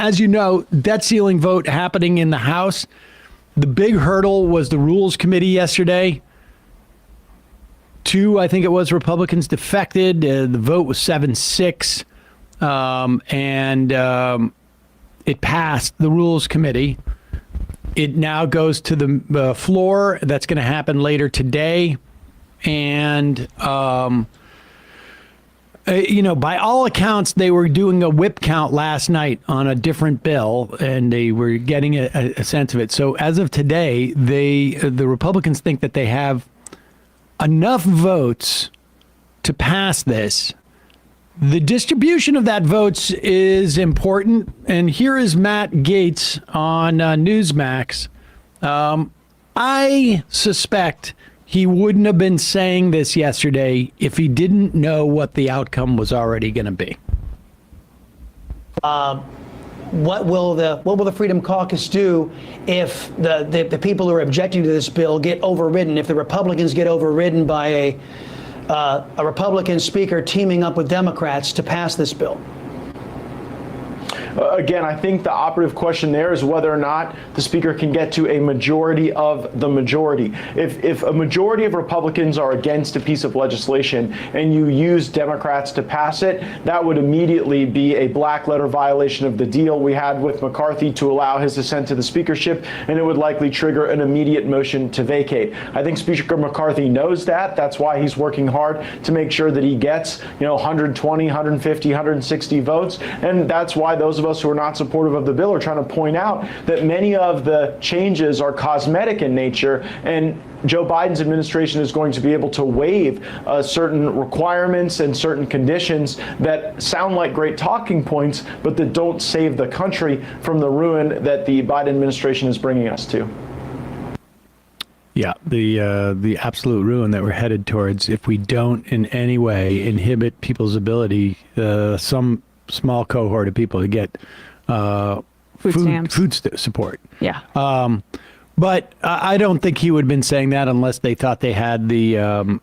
as you know, debt ceiling vote happening in the House. The big hurdle was the Rules Committee yesterday. 2, I think it was, Republicans defected. The vote was 7-6. It passed the Rules Committee. It now goes to the floor. That's going to happen later today. And, by all accounts, they were doing a whip count last night on a different bill, and they were getting a sense of it. So as of today, the Republicans think that they have enough votes to pass this. The distribution of that votes is important, and here is Matt Gaetz on Newsmax. I suspect he wouldn't have been saying this yesterday if he didn't know what the outcome was already going to be. What will the Freedom Caucus do if the people who are objecting to this bill get overridden? If the Republicans get overridden by a Republican speaker teaming up with Democrats to pass this bill? Again, I think the operative question there is whether or not the speaker can get to a majority of the majority. If a majority of Republicans are against a piece of legislation and you use Democrats to pass it, that would immediately be a black letter violation of the deal we had with McCarthy to allow his ascent to the speakership, and it would likely trigger an immediate motion to vacate. I think Speaker McCarthy knows that. That's why he's working hard to make sure that he gets, 120, 150, 160 votes, and that's why those of us who are not supportive of the bill are trying to point out that many of the changes are cosmetic in nature, and Joe Biden's administration is going to be able to waive certain requirements and certain conditions that sound like great talking points, but that don't save the country from the ruin that the Biden administration is bringing us to. Yeah, the absolute ruin that we're headed towards if we don't in any way inhibit people's ability, some small cohort of people to get food support. Yeah. But I don't think he would have been saying that unless they thought they had the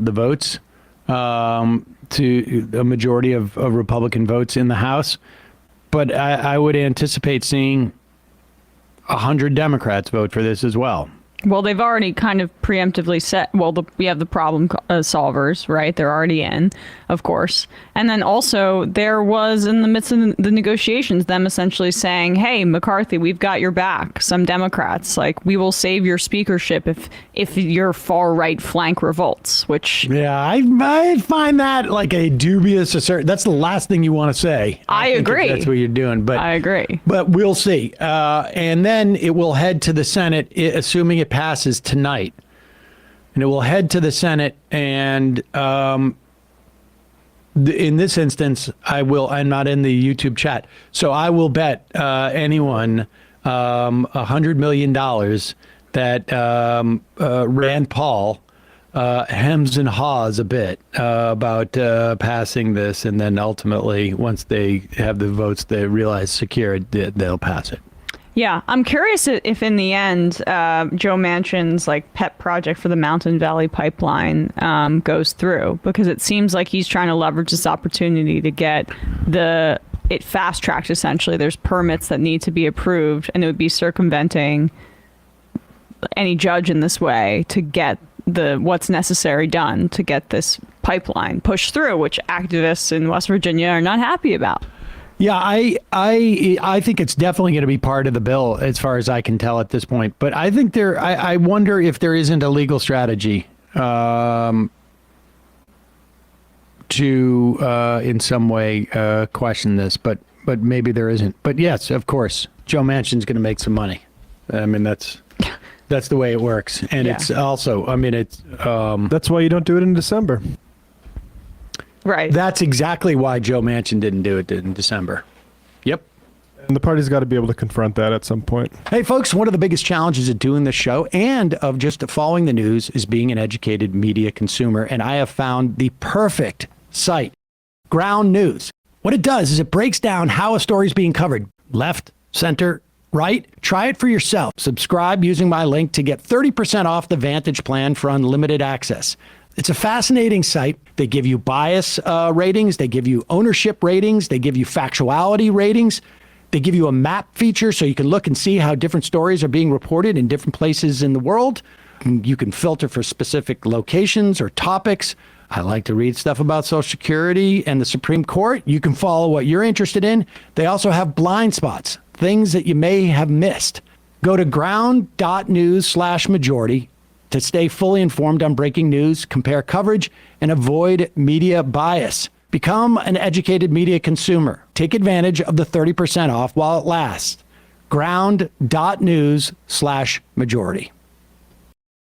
votes to a majority of Republican votes in the House. But I would anticipate seeing 100 Democrats vote for this as well. Well, they've already kind of preemptively said, we have the problem solvers, right? They're already in, of course. And then also there was in the midst of the negotiations, them essentially saying, hey, McCarthy, we've got your back. Some Democrats, we will save your speakership if your far right flank revolts, which. Yeah, I find that like a dubious assertion. That's the last thing you want to say. I agree. That's what you're doing. But I agree. But we'll see. And then it will head to the Senate, assuming it passes tonight, and it will head to the Senate. And in this instance, I'm not in the YouTube chat, so I will bet anyone $100 million that Rand Paul hems and haws a bit about passing this, and then ultimately, once they have the votes they realize secured, they'll pass it. Yeah, I'm curious if in the end, Joe Manchin's pet project for the Mountain Valley Pipeline goes through, because it seems like he's trying to leverage this opportunity to get it fast tracked. Essentially, there's permits that need to be approved, and it would be circumventing any judge in this way to get what's necessary done to get this pipeline pushed through, which activists in West Virginia are not happy about. Yeah, I think it's definitely going to be part of the bill as far as I can tell at this point. But I think I wonder if there isn't a legal strategy to in some way question this, but maybe there isn't. But yes, of course, Joe Manchin's going to make some money. I mean, that's the way it works. And It's also, that's why you don't do it in December. Right. That's exactly why Joe Manchin didn't do it in December. Yep. And the party's got to be able to confront that at some point. Hey, folks, one of the biggest challenges of doing this show and of just following the news is being an educated media consumer. And I have found the perfect site, Ground News. What it does is it breaks down how a story is being covered. Left, center, right? Try it for yourself. Subscribe using my link to get 30% off the Vantage plan for unlimited access. It's a fascinating site. They give you bias ratings. They give you ownership ratings. They give you factuality ratings. They give you a map feature so you can look and see how different stories are being reported in different places in the world. You can filter for specific locations or topics. I like to read stuff about Social Security and the Supreme Court. You can follow what you're interested in. They also have blind spots, things that you may have missed. Go to ground.news/majority to stay fully informed on breaking news, compare coverage, and avoid media bias. Become an educated media consumer. Take advantage of the 30% off while it lasts. Ground.news/majority.